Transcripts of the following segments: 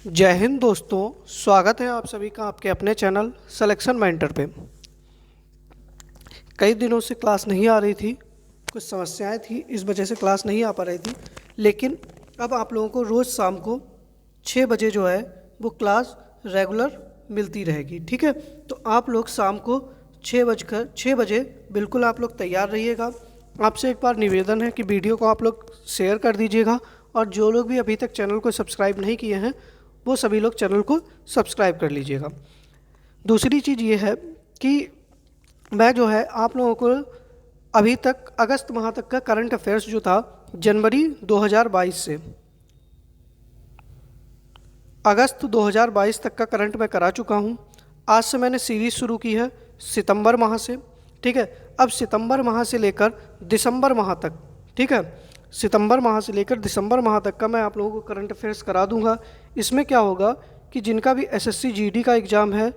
जय हिंद दोस्तों, स्वागत है आप सभी का आपके अपने चैनल सिलेक्शन मेंटर पे। कई दिनों से क्लास नहीं आ रही थी, कुछ समस्याएं थी, इस वजह से क्लास नहीं आ पा रही थी। लेकिन अब आप लोगों को रोज़ शाम को 6 बजे जो है वो क्लास रेगुलर मिलती रहेगी। ठीक है, तो आप लोग शाम को 6 बजे बिल्कुल आप लोग तैयार रहिएगा। आपसे एक बार निवेदन है कि वीडियो को आप लोग शेयर कर दीजिएगा, और जो लोग भी अभी तक चैनल को सब्सक्राइब नहीं किए हैं वो सभी लोग चैनल को सब्सक्राइब कर लीजिएगा। दूसरी चीज़ ये है कि मैं जो है आप लोगों को अभी तक अगस्त माह तक का करंट अफेयर्स जो था जनवरी 2022 से अगस्त 2022 तक का करंट मैं करा चुका हूँ। आज से मैंने सीरीज़ शुरू की है सितंबर माह से। ठीक है, अब सितंबर माह से लेकर दिसंबर माह तक, ठीक है, सितंबर माह से लेकर दिसंबर माह तक का मैं आप लोगों को करंट अफेयर्स करा दूंगा। इसमें क्या होगा कि जिनका भी एसएससी जीडी का एग्ज़ाम है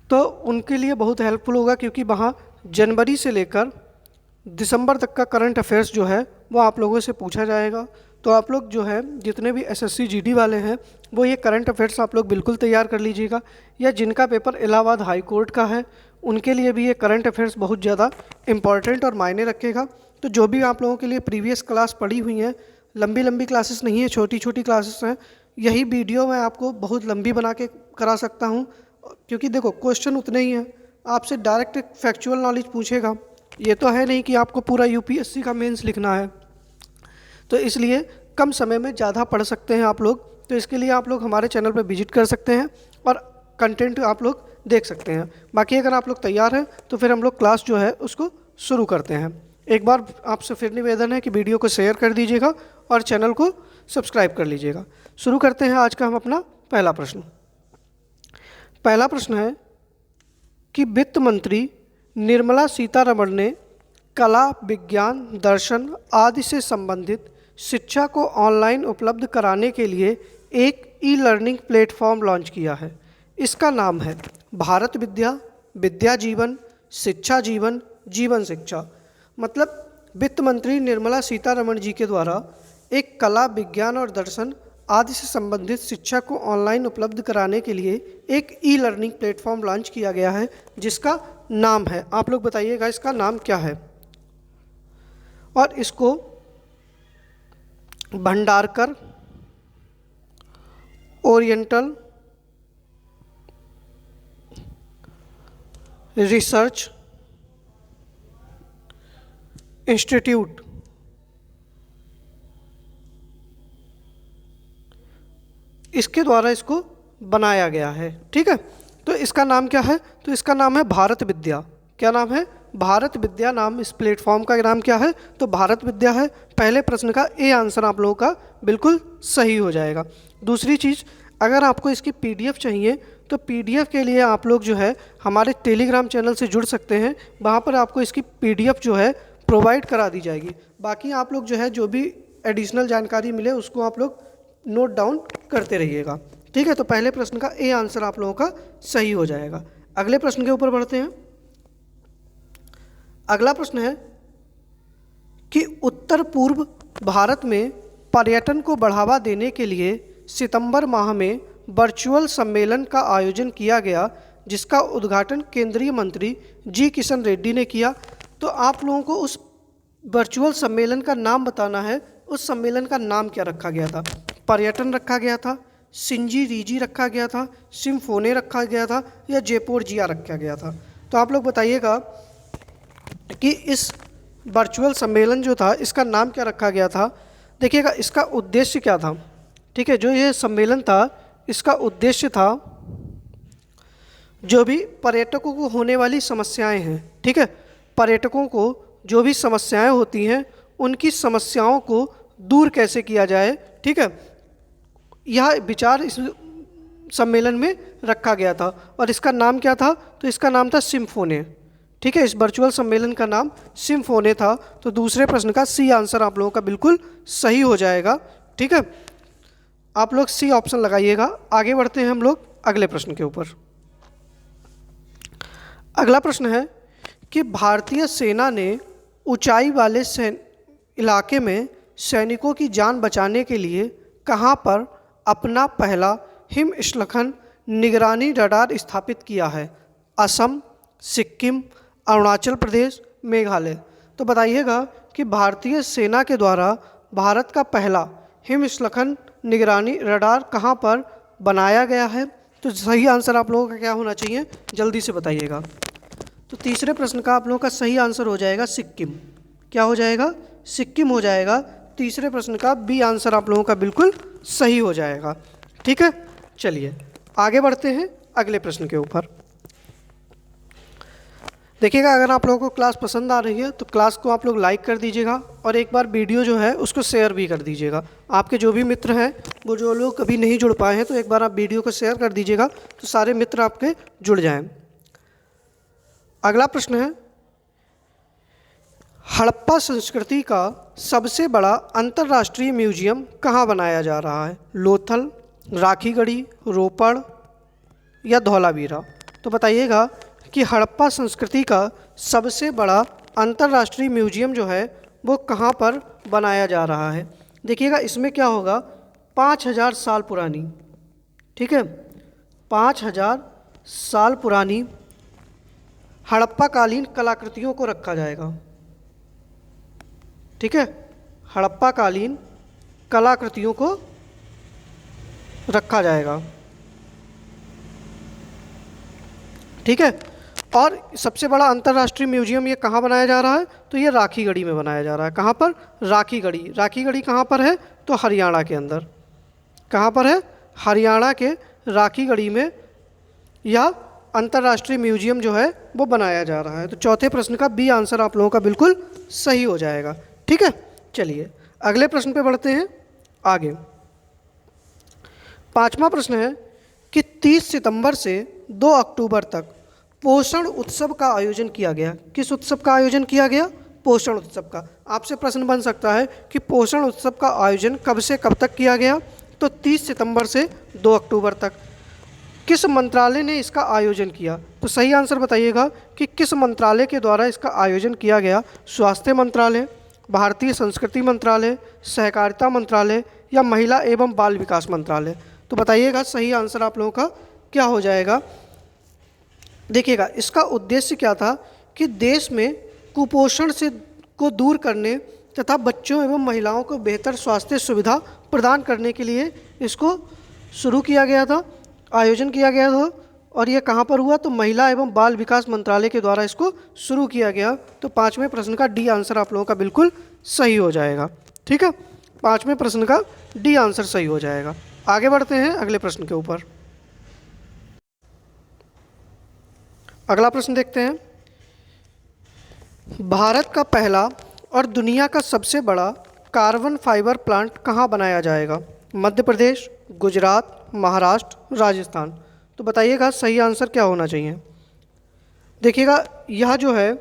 तो उनके लिए बहुत हेल्पफुल होगा, क्योंकि वहाँ जनवरी से लेकर दिसंबर तक का करंट अफेयर्स जो है वो आप लोगों से पूछा जाएगा। तो आप लोग जो है जितने भी एसएससी जीडी वाले हैं वो ये करंट अफेयर्स आप लोग बिल्कुल तैयार कर लीजिएगा, या जिनका पेपर इलाहाबाद हाई कोर्ट का है उनके लिए भी ये करंट अफेयर्स बहुत ज़्यादा इम्पॉर्टेंट और मायने रखेगा। तो जो भी आप लोगों के लिए प्रीवियस क्लास पड़ी हुई हैं, लंबी लंबी क्लासेस नहीं है, छोटी छोटी क्लासेस हैं, यही वीडियो मैं आपको बहुत लंबी बना के करा सकता हूँ, क्योंकि देखो क्वेश्चन उतने ही हैं, आपसे डायरेक्ट फैक्चुअल नॉलेज पूछेगा। ये तो है नहीं कि आपको पूरा यूपीएससी का मेंस लिखना है, तो इसलिए कम समय में ज़्यादा पढ़ सकते हैं आप लोग। तो इसके लिए आप लोग हमारे चैनल पर विजिट कर सकते हैं और कंटेंट आप लोग देख सकते हैं। बाकी अगर आप लोग तैयार हैं तो फिर हम लोग क्लास जो है उसको शुरू करते हैं। एक बार आपसे फिर निवेदन है कि वीडियो को शेयर कर दीजिएगा और चैनल को सब्सक्राइब कर लीजिएगा। शुरू करते हैं आज का हम अपना पहला प्रश्न। पहला प्रश्न है कि वित्त मंत्री निर्मला सीतारमण ने कला, विज्ञान, दर्शन आदि से संबंधित शिक्षा को ऑनलाइन उपलब्ध कराने के लिए एक ई लर्निंग प्लेटफॉर्म लॉन्च किया है। इसका नाम है भारत विद्या, विद्या जीवन, शिक्षा जीवन, जीवन शिक्षा। मतलब वित्त मंत्री निर्मला सीतारमण जी के द्वारा एक कला, विज्ञान और दर्शन आदि से संबंधित शिक्षा को ऑनलाइन उपलब्ध कराने के लिए एक ई लर्निंग प्लेटफॉर्म लॉन्च किया गया है, जिसका नाम है, आप लोग बताइएगा इसका नाम क्या है। और इसको भंडारकर ओरिएंटल रिसर्च इंस्टीट्यूट इसके द्वारा इसको बनाया गया है। ठीक है, तो इसका नाम क्या है? तो इसका नाम है भारत विद्या। क्या नाम है? भारत विद्या नाम इस प्लेटफॉर्म का नाम क्या है? तो भारत विद्या है। पहले प्रश्न का ए आंसर आप लोगों का बिल्कुल सही हो जाएगा। दूसरी चीज़, अगर आपको इसकी पीडीएफ चाहिए तो पीडीएफ के लिए आप लोग जो है हमारे टेलीग्राम चैनल से जुड़ सकते हैं, वहाँ पर आपको इसकी पीडीएफ जो है प्रोवाइड करा दी जाएगी। बाकी आप लोग जो है जो भी एडिशनल जानकारी मिले उसको आप लोग नोट डाउन करते रहिएगा। ठीक है, तो पहले प्रश्न का ए आंसर आप लोगों का सही हो जाएगा। अगले प्रश्न के ऊपर बढ़ते हैं। अगला प्रश्न है कि उत्तर पूर्व भारत में पर्यटन को बढ़ावा देने के लिए सितंबर माह में वर्चुअल सम्मेलन का आयोजन किया गया, जिसका उद्घाटन केंद्रीय मंत्री जी किशन रेड्डी ने किया। तो आप लोगों को उस वर्चुअल सम्मेलन का नाम बताना है। उस सम्मेलन का नाम क्या रखा गया था? पर्यटन रखा गया था, सिंजी रीजी रखा गया था, सिम्फोने रखा गया था, या जयपुर जिया रखा गया था? तो आप लोग बताइएगा कि इस वर्चुअल सम्मेलन जो था इसका नाम क्या रखा गया था। देखिएगा इसका उद्देश्य क्या था। ठीक है, जो ये सम्मेलन था इसका उद्देश्य था जो भी पर्यटकों को होने वाली समस्याएं हैं, ठीक है, पर्यटकों को जो भी समस्याएं होती हैं उनकी समस्याओं को दूर कैसे किया जाए, ठीक है, यह विचार इस सम्मेलन में रखा गया था। और इसका नाम क्या था? तो इसका नाम था सिम्फोने। ठीक है, इस वर्चुअल सम्मेलन का नाम सिम्फोने था। तो दूसरे प्रश्न का सी आंसर आप लोगों का बिल्कुल सही हो जाएगा। ठीक है, आप लोग सी ऑप्शन लगाइएगा। आगे बढ़ते हैं हम लोग अगले प्रश्न के ऊपर। अगला प्रश्न है कि भारतीय सेना ने ऊंचाई वाले इलाके में सैनिकों की जान बचाने के लिए कहां पर अपना पहला हिमस्खलन निगरानी रडार स्थापित किया है? असम, सिक्किम, अरुणाचल प्रदेश, मेघालय। तो बताइएगा कि भारतीय सेना के द्वारा भारत का पहला हिमस्खलन निगरानी रडार कहाँ पर बनाया गया है? तो सही आंसर आप लोगों का क्या होना चाहिए, जल्दी से बताइएगा। तो तीसरे प्रश्न का आप लोगों का सही आंसर हो जाएगा सिक्किम। क्या हो जाएगा? सिक्किम हो जाएगा। तीसरे प्रश्न का बी आंसर आप लोगों का बिल्कुल सही हो जाएगा। ठीक है, चलिए आगे बढ़ते हैं अगले प्रश्न के ऊपर। देखिएगा, अगर आप लोगों को क्लास पसंद आ रही है तो क्लास को आप लोग लाइक कर दीजिएगा और एक बार वीडियो जो है उसको शेयर भी कर दीजिएगा। आपके जो भी मित्र हैं, वो जो लोग कभी नहीं जुड़ पाए हैं, तो एक बार आप वीडियो को शेयर कर दीजिएगा तो सारे मित्र आपके जुड़ जाएं। अगला प्रश्न है, हड़प्पा संस्कृति का सबसे बड़ा अंतर्राष्ट्रीय म्यूजियम कहाँ बनाया जा रहा है? लोथल, राखीगढ़ी, रोपड़ या धौलावीरा। तो बताइएगा कि हड़प्पा संस्कृति का सबसे बड़ा अंतर्राष्ट्रीय म्यूजियम जो है वो कहाँ पर बनाया जा रहा है? देखिएगा, इसमें क्या होगा, 5000 साल पुरानी, ठीक है, 5000 साल पुरानी हड़प्पा कालीन कलाकृतियों को रखा जाएगा। ठीक है, हड़प्पा कालीन कलाकृतियों को रखा जाएगा। ठीक है, और सबसे बड़ा अंतर्राष्ट्रीय म्यूजियम ये कहाँ बनाया जा रहा है? तो ये राखीगढ़ी में बनाया जा रहा है। कहाँ पर? राखीगढ़ी। राखीगढ़ी कहाँ पर है? तो हरियाणा के अंदर। कहाँ पर है? हरियाणा के राखीगढ़ी में यह अंतर्राष्ट्रीय म्यूजियम जो है वो बनाया जा रहा है। तो चौथे प्रश्न का बी आंसर आप लोगों का बिल्कुल सही हो जाएगा। ठीक है, चलिए अगले प्रश्न पे बढ़ते हैं आगे। पांचवा प्रश्न है कि 30 सितंबर से 2 अक्टूबर तक पोषण उत्सव का आयोजन किया गया। किस उत्सव का आयोजन किया गया? पोषण उत्सव का। आपसे प्रश्न बन सकता है कि पोषण उत्सव का आयोजन कब से कब तक किया गया? तो 30 सितंबर से 2 अक्टूबर तक। किस मंत्रालय ने इसका आयोजन किया? तो सही आंसर बताइएगा कि किस मंत्रालय के द्वारा इसका आयोजन किया गया। स्वास्थ्य मंत्रालय, भारतीय संस्कृति मंत्रालय, सहकारिता मंत्रालय या महिला एवं बाल विकास मंत्रालय। तो बताइएगा सही आंसर आप लोगों का क्या हो जाएगा। देखिएगा, इसका उद्देश्य क्या था कि देश में कुपोषण से को दूर करने तथा बच्चों एवं महिलाओं को बेहतर स्वास्थ्य सुविधा प्रदान करने के लिए इसको शुरू किया गया था, आयोजन किया गया था। और ये कहाँ पर हुआ? तो महिला एवं बाल विकास मंत्रालय के द्वारा इसको शुरू किया गया। तो पाँचवें प्रश्न का डी आंसर आप लोगों का बिल्कुल सही हो जाएगा। ठीक है, पाँचवें प्रश्न का डी आंसर सही हो जाएगा। आगे बढ़ते हैं अगले प्रश्न के ऊपर। अगला प्रश्न देखते हैं, भारत का पहला और दुनिया का सबसे बड़ा कार्बन फाइबर प्लांट कहाँ बनाया जाएगा? मध्य प्रदेश, गुजरात, महाराष्ट्र, राजस्थान। तो बताइएगा सही आंसर क्या होना चाहिए। देखिएगा, यह जो है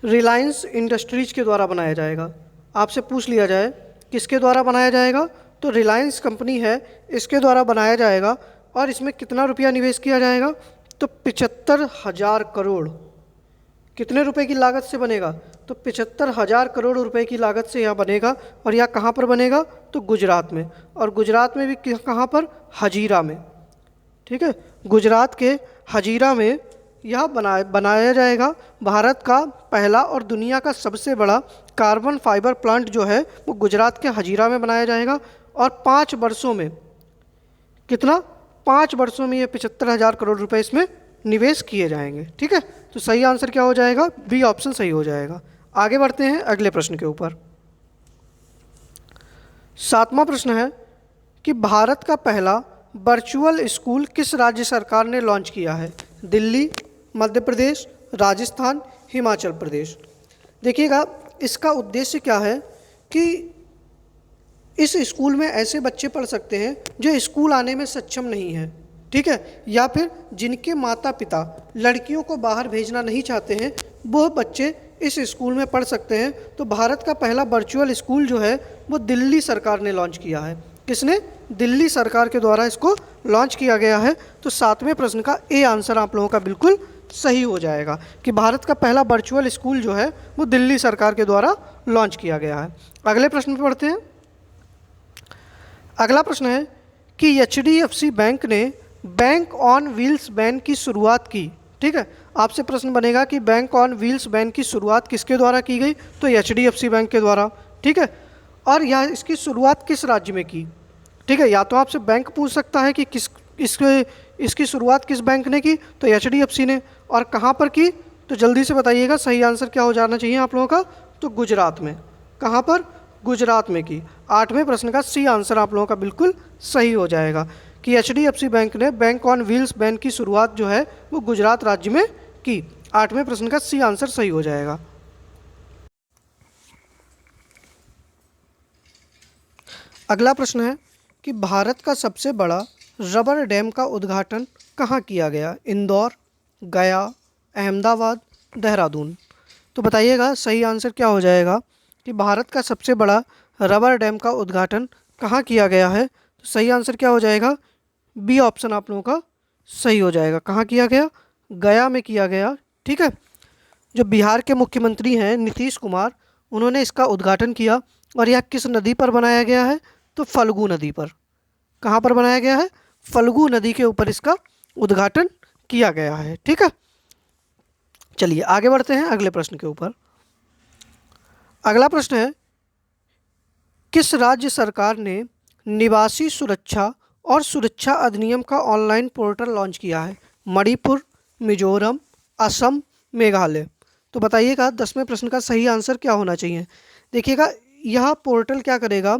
रिलायंस इंडस्ट्रीज के द्वारा बनाया जाएगा। आपसे पूछ लिया जाए किसके द्वारा बनाया जाएगा, तो रिलायंस कंपनी है, इसके द्वारा बनाया जाएगा। और इसमें कितना रुपया निवेश किया जाएगा? तो 75,000 करोड़। कितने रुपए की लागत से बनेगा? तो 75,000 करोड़ रुपए की लागत से यह बनेगा। और यह कहाँ पर बनेगा? तो गुजरात में। और गुजरात में भी कहाँ पर? हजीरा में। ठीक है, गुजरात के हजीरा में यह बनाया जाएगा। भारत का पहला और दुनिया का सबसे बड़ा कार्बन फाइबर प्लांट जो है वो गुजरात के हजीरा में बनाया जाएगा। और 5 वर्षों में कितना? 5 वर्षों में ये 75,000 करोड़ रुपए इसमें निवेश किए जाएंगे। ठीक है, तो सही आंसर क्या हो जाएगा? बी ऑप्शन सही हो जाएगा। आगे बढ़ते हैं अगले प्रश्न के ऊपर। 7वां प्रश्न है कि भारत का पहला वर्चुअल स्कूल किस राज्य सरकार ने लॉन्च किया है? दिल्ली, मध्य प्रदेश, राजस्थान, हिमाचल प्रदेश। देखिएगा, इसका उद्देश्य क्या है कि इस स्कूल में ऐसे बच्चे पढ़ सकते हैं जो स्कूल आने में सक्षम नहीं हैं, ठीक है, या फिर जिनके माता पिता लड़कियों को बाहर भेजना नहीं चाहते हैं, वो बच्चे इस स्कूल में पढ़ सकते हैं। तो भारत का पहला वर्चुअल स्कूल जो है वो दिल्ली सरकार ने लॉन्च किया है। किसने? दिल्ली सरकार के द्वारा इसको लॉन्च किया गया है। तो 7वें प्रश्न का ए आंसर आप लोगों का बिल्कुल सही हो जाएगा कि भारत का पहला वर्चुअल स्कूल जो है वो दिल्ली सरकार के द्वारा लॉन्च किया गया है। अगले प्रश्न पर बढ़ते हैं। अगला प्रश्न है कि एचडीएफसी बैंक ने बैंक ऑन व्हील्स बैन की शुरुआत की। ठीक है, आपसे प्रश्न बनेगा कि बैंक ऑन व्हील्स बैन की शुरुआत किसके द्वारा की गई, तो एचडीएफसी बैंक के द्वारा। ठीक है, और यह इसकी शुरुआत किस राज्य में की। ठीक है, या तो आपसे बैंक पूछ सकता है कि किस इसकी शुरुआत किस बैंक ने की, तो एचडीएफसी ने। और कहाँ पर की, तो जल्दी से बताइएगा, सही आंसर क्या हो जाना चाहिए आप लोगों का, तो गुजरात में। कहाँ पर, गुजरात में की। 8वें प्रश्न का सी आंसर आप लोगों का बिल्कुल सही हो जाएगा कि एचडीएफसी बैंक ने बैंक ऑन व्हील्स बैन की शुरुआत जो है वो गुजरात राज्य में की। 8वें प्रश्न का सी आंसर सही हो जाएगा। अगला प्रश्न है कि भारत का सबसे बड़ा रबर डैम का उद्घाटन कहाँ किया गया, इंदौर, गया, अहमदाबाद, देहरादून। तो बताइएगा सही आंसर क्या हो जाएगा कि भारत का सबसे बड़ा रबर डैम का उद्घाटन कहाँ किया गया है, तो सही आंसर क्या हो जाएगा, बी ऑप्शन आप लोगों का सही हो जाएगा। कहाँ किया गया, गया में किया गया। ठीक है, जो बिहार के मुख्यमंत्री हैं नीतीश कुमार, उन्होंने इसका उद्घाटन किया। और यह किस नदी पर बनाया गया है, तो फल्गु नदी पर। कहाँ पर बनाया गया है, फल्गु नदी के ऊपर इसका उद्घाटन किया गया है। ठीक है, चलिए आगे बढ़ते हैं अगले प्रश्न के ऊपर। अगला प्रश्न है, किस राज्य सरकार ने निवासी सुरक्षा और सुरक्षा अधिनियम का ऑनलाइन पोर्टल लॉन्च किया है, मणिपुर, मिजोरम, असम, मेघालय। तो बताइएगा 10वें प्रश्न का सही आंसर क्या होना चाहिए। देखिएगा यह पोर्टल क्या करेगा,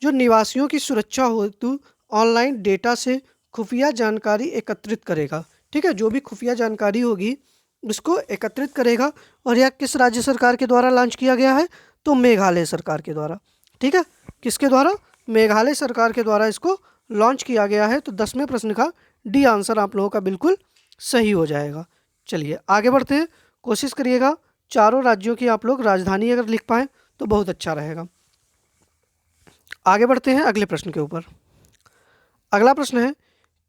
जो निवासियों की सुरक्षा हेतु ऑनलाइन डेटा से खुफिया जानकारी एकत्रित करेगा। ठीक है, जो भी खुफिया जानकारी होगी उसको एकत्रित करेगा। और यह किस राज्य सरकार के द्वारा लॉन्च किया गया है, तो मेघालय सरकार के द्वारा। ठीक है, किसके द्वारा, मेघालय सरकार के द्वारा इसको लॉन्च किया गया है। तो 10वें प्रश्न का डी आंसर आप लोगों का बिल्कुल सही हो जाएगा। चलिए आगे बढ़ते हैं, कोशिश करिएगा चारों राज्यों की आप लोग राजधानी अगर लिख पाएँ तो बहुत अच्छा रहेगा। आगे बढ़ते हैं अगले प्रश्न के ऊपर। अगला प्रश्न है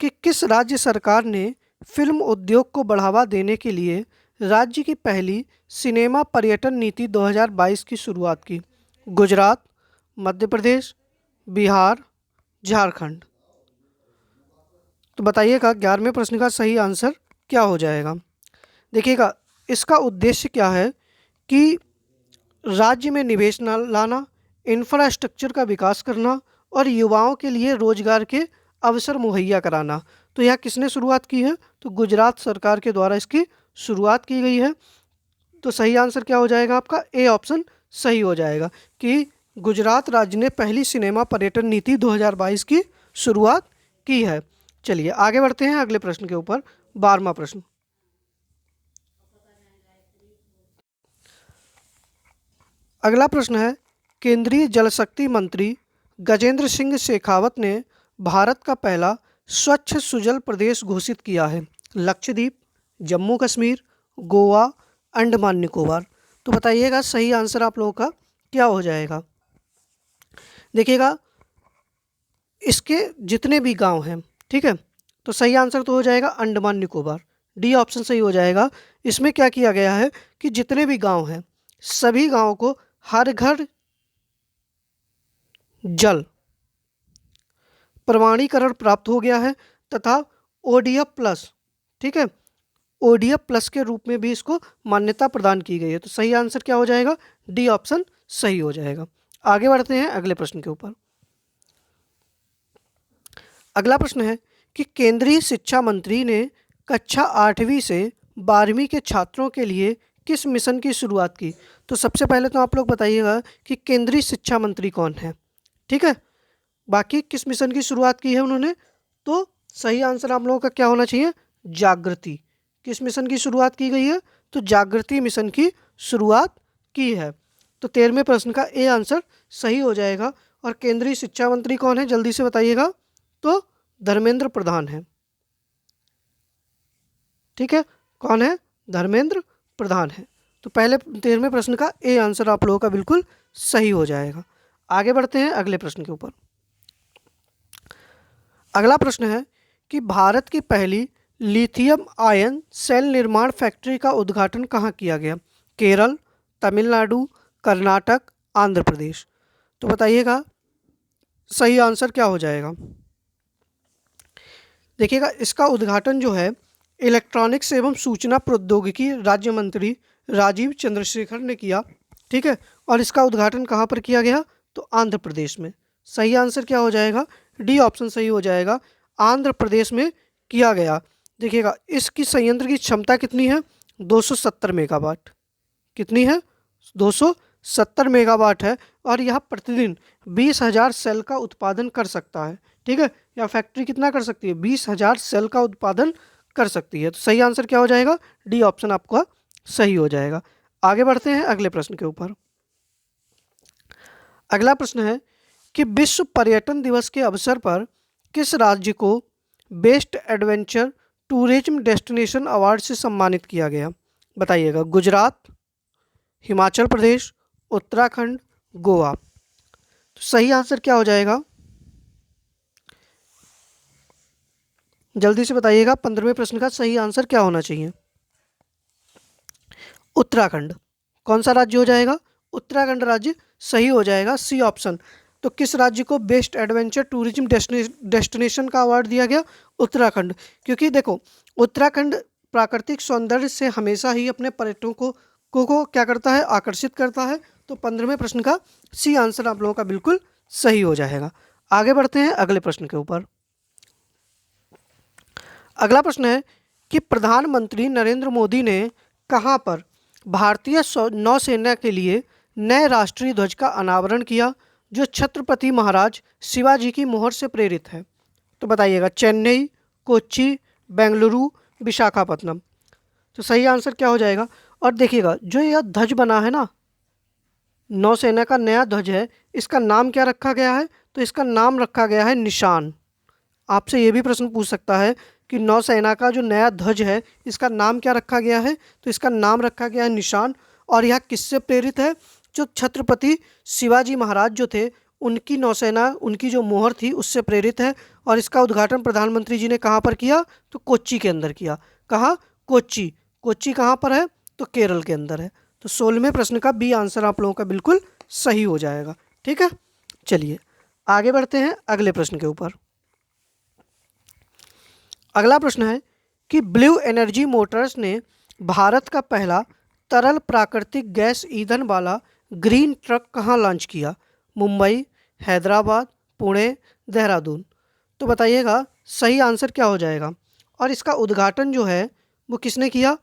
कि किस राज्य सरकार ने फिल्म उद्योग को बढ़ावा देने के लिए राज्य की पहली सिनेमा पर्यटन नीति 2022 की शुरुआत की, गुजरात, मध्य प्रदेश, बिहार, झारखंड। तो बताइएगा 11वें प्रश्न का सही आंसर क्या हो जाएगा। देखिएगा इसका उद्देश्य क्या है कि राज्य में निवेश लाना, इंफ्रास्ट्रक्चर का विकास करना और युवाओं के लिए रोजगार के अवसर मुहैया कराना। तो यह किसने शुरुआत की है, तो गुजरात सरकार के द्वारा इसकी शुरुआत की गई है। तो सही आंसर क्या हो जाएगा आपका, ए ऑप्शन सही हो जाएगा कि गुजरात राज्य ने पहली सिनेमा पर्यटन नीति 2022 की शुरुआत की है। चलिए आगे बढ़ते हैं अगले प्रश्न के ऊपर। 12वां प्रश्न। अगला प्रश्न है, केंद्रीय जल शक्ति मंत्री गजेंद्र सिंह शेखावत ने भारत का पहला स्वच्छ सुजल प्रदेश घोषित किया है, लक्षद्वीप, जम्मू कश्मीर, गोवा, अंडमान निकोबार। तो बताइएगा सही आंसर आप लोगों का क्या हो जाएगा। देखिएगा इसके जितने भी गांव हैं, ठीक है, तो सही आंसर तो हो जाएगा अंडमान निकोबार, डी ऑप्शन सही हो जाएगा। इसमें क्या किया गया है कि जितने भी गांव हैं सभी गांवों को हर घर जल प्रमाणीकरण प्राप्त हो गया है तथा ओडीएफ प्लस, ठीक है, ओडीएफ प्लस के रूप में भी इसको मान्यता प्रदान की गई है। तो सही आंसर क्या हो जाएगा, डी ऑप्शन सही हो जाएगा। आगे बढ़ते हैं अगले प्रश्न के ऊपर। अगला प्रश्न है कि केंद्रीय शिक्षा मंत्री ने कक्षा 8वीं से 12वीं के छात्रों के लिए किस मिशन की शुरुआत की। तो सबसे पहले तो आप लोग बताइएगा कि केंद्रीय शिक्षा मंत्री कौन है, ठीक है, बाकी किस मिशन की शुरुआत की है उन्होंने। तो सही आंसर आप लोगों का क्या होना चाहिए, जागृति। किस मिशन की शुरुआत की गई है, तो जागृति मिशन की शुरुआत की है। तो 13वें प्रश्न का ए आंसर सही हो जाएगा। और केंद्रीय शिक्षा मंत्री कौन है, जल्दी से बताइएगा, तो धर्मेंद्र प्रधान है। ठीक है, कौन है, धर्मेंद्र प्रधान है। तो पहले 13वें प्रश्न का ए आंसर आप लोगों का बिल्कुल सही हो जाएगा। आगे बढ़ते हैं अगले प्रश्न के ऊपर। अगला प्रश्न है कि भारत की पहली लिथियम आयन सेल निर्माण फैक्ट्री का उद्घाटन कहाँ किया गया, केरल, तमिलनाडु, कर्नाटक, आंध्र प्रदेश। तो बताइएगा सही आंसर क्या हो जाएगा? देखिएगा, इसका उद्घाटन जो है इलेक्ट्रॉनिक्स एवं सूचना प्रौद्योगिकी राज्य मंत्री राजीव चंद्रशेखर ने किया। ठीक है, और इसका उद्घाटन कहाँ पर किया गया? तो आंध्र प्रदेश में। सही आंसर क्या हो जाएगा? डी ऑप्शन सही हो जाएगा, आंध्र प्रदेश में किया गया। देखिएगा, इसकी संयंत्र की क्षमता कितनी है? 270 मेगावाट। कितनी है? 270 मेगावाट है, और यह प्रतिदिन 20,000 सेल का उत्पादन कर सकता है। ठीक है, या फैक्ट्री कितना कर सकती है? 20,000 सेल का उत्पादन कर सकती है। तो सही आंसर क्या हो जाएगा? डी ऑप्शन आपका सही हो जाएगा। आगे बढ़ते हैं अगले प्रश्न के ऊपर। अगला प्रश्न है कि विश्व पर्यटन दिवस के अवसर पर किस राज्य को best adventure tourism destination award से सम्मानित किया गया? बताइएगा। गुजरात, हिमाचल प्रदेश, उत्तराखंड, गोवा। तो सही आंसर क्या हो जाएगा? जल्दी से बताइएगा, 15वें प्रश्न का सही आंसर क्या होना चाहिए? उत्तराखंड। कौन सा राज्य हो जाएगा? उत्तराखंड राज्य सही हो जाएगा, सी ऑप्शन। तो किस राज्य को बेस्ट एडवेंचर टूरिज्म डेस्टिनेशन का अवार्ड दिया गया? उत्तराखंड। क्योंकि देखो, उत्तराखंड प्राकृतिक सौंदर्य से हमेशा ही अपने पर्यटकों को क्या करता है? आकर्षित करता है। तो 15वें प्रश्न का सी आंसर आप लोगों का बिल्कुल सही हो जाएगा। आगे बढ़ते हैं अगले प्रश्न के ऊपर। अगला प्रश्न है कि प्रधानमंत्री नरेंद्र मोदी ने कहाँ पर भारतीय नौसेना के लिए नए राष्ट्रीय ध्वज का अनावरण किया, जो छत्रपति महाराज शिवाजी की मोहर से प्रेरित है? तो बताइएगा। चेन्नई, कोच्चि, बेंगलुरु, विशाखापत्तनम। तो सही आंसर क्या हो जाएगा? और देखिएगा, जो यह ध्वज बना है ना, नौसेना का नया ध्वज है, इसका नाम क्या रखा गया है? तो इसका नाम रखा गया है निशान। आपसे ये भी प्रश्न पूछ सकता है कि नौसेना का जो नया ध्वज है, इसका नाम क्या रखा गया है? तो इसका नाम रखा गया है निशान। और यह किससे प्रेरित है? जो छत्रपति शिवाजी महाराज जो थे, उनकी नौसेना, उनकी जो मोहर थी, उससे प्रेरित है। और इसका उद्घाटन प्रधानमंत्री जी ने कहाँ पर किया? तो कोच्चि के अंदर किया। कहाँ? कोच्चि। कोच्चि कहाँ पर है? तो केरल के अंदर है। तो 16वें प्रश्न का बी आंसर आप लोगों का बिल्कुल सही हो जाएगा। ठीक है, चलिए आगे बढ़ते हैं अगले प्रश्न के ऊपर। अगला प्रश्न है कि ब्लू एनर्जी मोटर्स ने भारत का पहला तरल प्राकृतिक गैस ईंधन वाला ग्रीन ट्रक कहाँ लॉन्च किया? मुंबई, हैदराबाद, पुणे, देहरादून। तो बताइएगा, सही आंसर क्या हो जाएगा? और इसका उद्घाटन जो है वो किसने किया?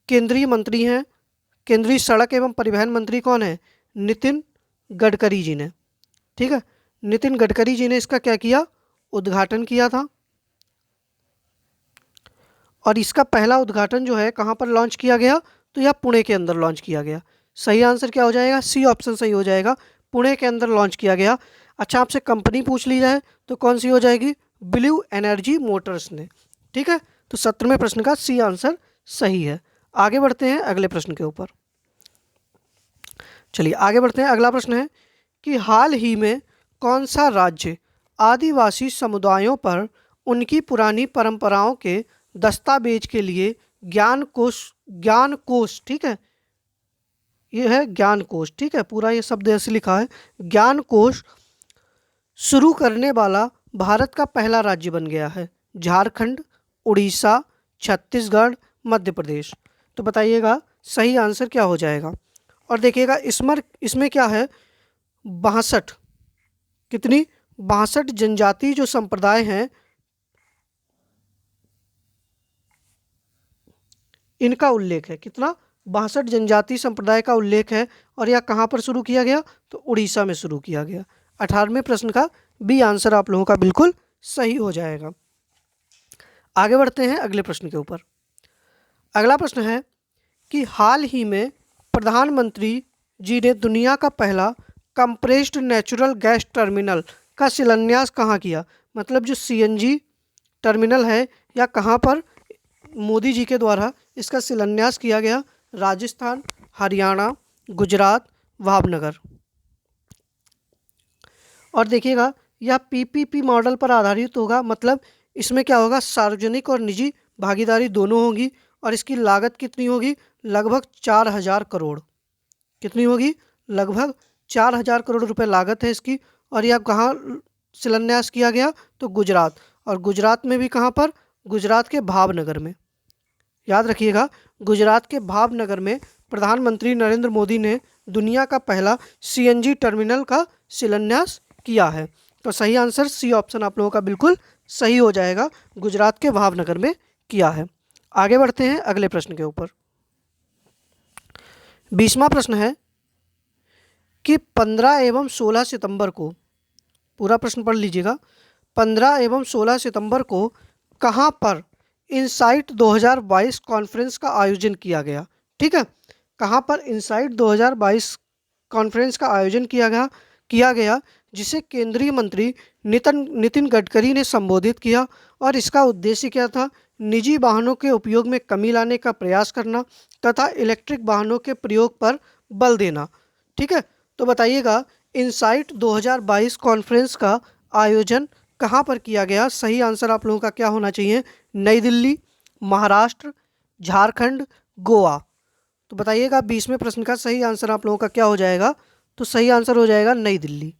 केंद्रीय मंत्री हैं, केंद्रीय सड़क एवं परिवहन मंत्री कौन है? नितिन गडकरी जी ने। ठीक है, नितिन गडकरी जी ने इसका क्या किया? उद्घाटन किया था। और इसका पहला उद्घाटन जो है कहाँ पर लॉन्च किया गया? तो यह पुणे के अंदर लॉन्च किया गया। सही आंसर क्या हो जाएगा? सी ऑप्शन सही हो जाएगा, पुणे के अंदर लॉन्च किया गया। अच्छा, आपसे कंपनी पूछ ली जाए तो कौन सी हो जाएगी? ब्लू एनर्जी मोटर्स ने। ठीक है, तो 17वें प्रश्न का सी आंसर सही है। आगे बढ़ते हैं अगले प्रश्न के ऊपर। चलिए आगे बढ़ते हैं। अगला प्रश्न है कि हाल ही में कौन सा राज्य आदिवासी समुदायों पर उनकी पुरानी परंपराओं के दस्तावेज के लिए ज्ञान कोश, ठीक है, ये है ज्ञान कोश, ठीक है, पूरा ये शब्द ऐसे लिखा है, ज्ञान कोश शुरू करने वाला भारत का पहला राज्य बन गया है? झारखंड, उड़ीसा, छत्तीसगढ़, मध्य प्रदेश। तो बताइएगा, सही आंसर क्या हो जाएगा? और देखिएगा, इसमें क्या है? 62, कितनी? 62 जनजाति जो संप्रदाय हैं, इनका उल्लेख है। कितना? 62 जनजाति संप्रदाय का उल्लेख है। और यह कहाँ पर शुरू किया गया? तो उड़ीसा में शुरू किया गया। 18वें प्रश्न का बी आंसर आप लोगों का बिल्कुल सही हो जाएगा। आगे बढ़ते हैं अगले प्रश्न के ऊपर। अगला प्रश्न है कि हाल ही में प्रधानमंत्री जी ने दुनिया का पहला कंप्रेस्ड नेचुरल गैस टर्मिनल का शिलान्यास कहाँ किया? मतलब जो सीएनजी टर्मिनल है, या कहाँ पर मोदी जी के द्वारा इसका शिलान्यास किया गया? राजस्थान, हरियाणा, गुजरात, भावनगर। और देखिएगा, यह पीपीपी मॉडल पर आधारित होगा। मतलब इसमें क्या होगा? सार्वजनिक और निजी भागीदारी दोनों होगी। और इसकी लागत कितनी होगी? लगभग 4000 करोड़। कितनी होगी? लगभग 4000 करोड़ रुपए लागत है इसकी। और यह कहाँ शिलान्यास किया गया? तो गुजरात। और गुजरात में भी कहाँ पर? गुजरात के भावनगर में। याद रखिएगा, गुजरात के भावनगर में प्रधानमंत्री नरेंद्र मोदी ने दुनिया का पहला सीएनजी टर्मिनल का शिलान्यास किया है। तो सही आंसर सी ऑप्शन आप लोगों का बिल्कुल सही हो जाएगा, गुजरात के भावनगर में किया है। आगे बढ़ते हैं अगले प्रश्न के ऊपर। 20वां प्रश्न है कि 15 एवं 16 सितंबर को, पूरा प्रश्न पढ़ लीजिएगा, 15 एवं 16 सितंबर को कहाँ पर इनसाइट 2022 कॉन्फ्रेंस का आयोजन किया गया? ठीक है, कहाँ पर इनसाइट 2022 कॉन्फ्रेंस का आयोजन किया गया जिसे केंद्रीय मंत्री नितिन गडकरी ने संबोधित किया। और इसका उद्देश्य क्या था? निजी वाहनों के उपयोग में कमी लाने का प्रयास करना तथा इलेक्ट्रिक वाहनों के प्रयोग पर बल देना। ठीक है, तो बताइएगा इनसाइट 2022 कॉन्फ्रेंस का आयोजन कहाँ पर किया गया? सही आंसर आप लोगों का क्या होना चाहिए? नई दिल्ली, महाराष्ट्र, झारखंड, गोवा। तो बताइएगा 20वें प्रश्न का सही आंसर आप लोगों का क्या हो जाएगा? तो सही आंसर हो जाएगा नई दिल्ली।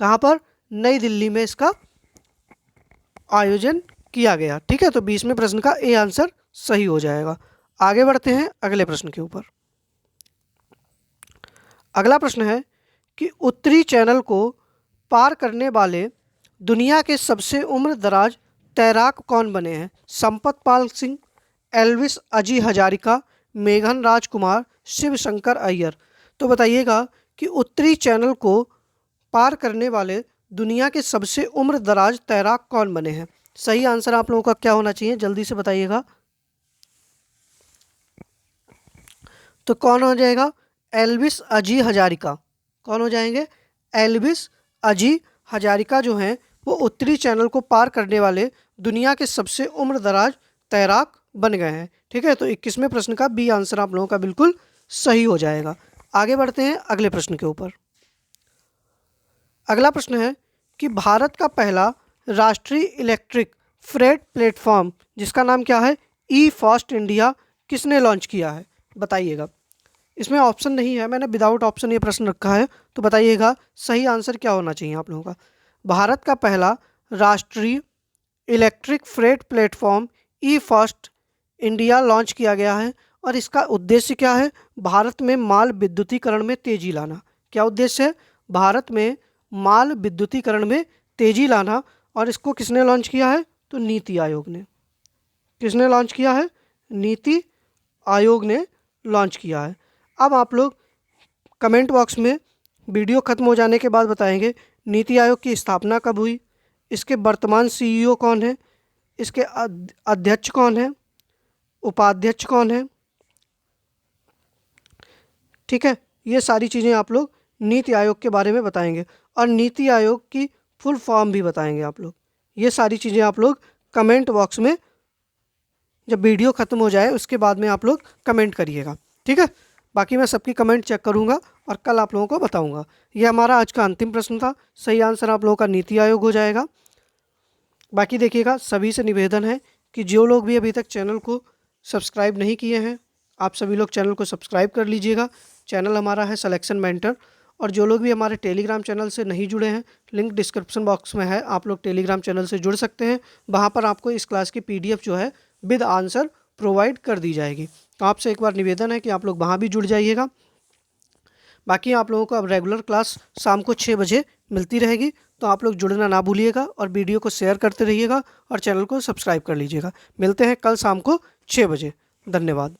कहाँ पर? नई दिल्ली में इसका आयोजन किया गया। ठीक है, तो 20वें प्रश्न का ए आंसर सही हो जाएगा। आगे बढ़ते हैं अगले प्रश्न के ऊपर। अगला प्रश्न है कि उत्तरी चैनल को पार करने वाले दुनिया के सबसे उम्र दराज तैराक कौन बने हैं? संपत पाल सिंह, एल्विस अजी हजारिका, मेघन राजकुमार, शिव शंकर अय्यर। तो बताइएगा कि उत्तरी चैनल को पार करने वाले दुनिया के सबसे उम्र दराज तैराक कौन बने हैं? सही आंसर आप लोगों का क्या होना चाहिए? जल्दी से बताइएगा। तो कौन हो जाएगा? एल्विस अजी हजारिका। कौन हो जाएंगे? एल्विस अजी हजारिका जो हैं वो उत्तरी चैनल को पार करने वाले दुनिया के सबसे उम्र दराज तैराक बन गए हैं। ठीक है, तो 21वें प्रश्न का बी आंसर आप लोगों का बिल्कुल सही हो जाएगा। आगे बढ़ते हैं अगले प्रश्न के ऊपर। अगला प्रश्न है कि भारत का पहला राष्ट्रीय इलेक्ट्रिक फ्रेट प्लेटफॉर्म जिसका नाम क्या है? ई फास्ट इंडिया, किसने लॉन्च किया है? बताइएगा। इसमें ऑप्शन नहीं है, मैंने विदाउट ऑप्शन ये प्रश्न रखा है, तो बताइएगा सही आंसर क्या होना चाहिए आप लोगों का? भारत का पहला राष्ट्रीय इलेक्ट्रिक फ्रेट प्लेटफॉर्म ई फास्ट इंडिया लॉन्च किया गया है। और इसका उद्देश्य क्या है? भारत में माल विद्युतीकरण में तेजी लाना। क्या उद्देश्य है? भारत में माल विद्युतीकरण में तेजी लाना। और इसको किसने लॉन्च किया है? तो नीति आयोग ने। किसने लॉन्च किया है? नीति आयोग ने लॉन्च किया है। अब आप लोग कमेंट बॉक्स में वीडियो खत्म हो जाने के बाद बताएंगे नीति आयोग की स्थापना कब हुई, इसके वर्तमान सीईओ कौन है, इसके अध्यक्ष कौन है, उपाध्यक्ष कौन है। ठीक है, ये सारी चीज़ें आप लोग नीति आयोग के बारे में बताएंगे और नीति आयोग की फुल फॉर्म भी बताएंगे आप लोग। ये सारी चीज़ें आप लोग कमेंट बॉक्स में जब वीडियो ख़त्म हो जाए उसके बाद में आप लोग कमेंट करिएगा। ठीक है, बाकी मैं सबकी कमेंट चेक करूंगा और कल आप लोगों को बताऊंगा। ये हमारा आज का अंतिम प्रश्न था, सही आंसर आप लोगों का नीति आयोग हो जाएगा। बाकी देखिएगा, सभी से निवेदन है कि जो लोग भी अभी तक चैनल को सब्सक्राइब नहीं किए हैं, आप सभी लोग चैनल को सब्सक्राइब कर लीजिएगा। चैनल हमारा है सिलेक्शन मेंटर। और जो लोग भी हमारे टेलीग्राम चैनल से नहीं जुड़े हैं, लिंक डिस्क्रिप्शन बॉक्स में है, आप लोग टेलीग्राम चैनल से जुड़ सकते हैं। वहाँ पर आपको इस क्लास की PDF जो है विद आंसर प्रोवाइड कर दी जाएगी। तो आपसे एक बार निवेदन है कि आप लोग वहाँ भी जुड़ जाइएगा। बाकी आप लोगों को अब रेगुलर क्लास शाम को 6 बजे मिलती रहेगी, तो आप लोग जुड़ना ना भूलिएगा और वीडियो को शेयर करते रहिएगा और चैनल को सब्सक्राइब कर लीजिएगा। मिलते हैं कल शाम को 6 बजे। धन्यवाद।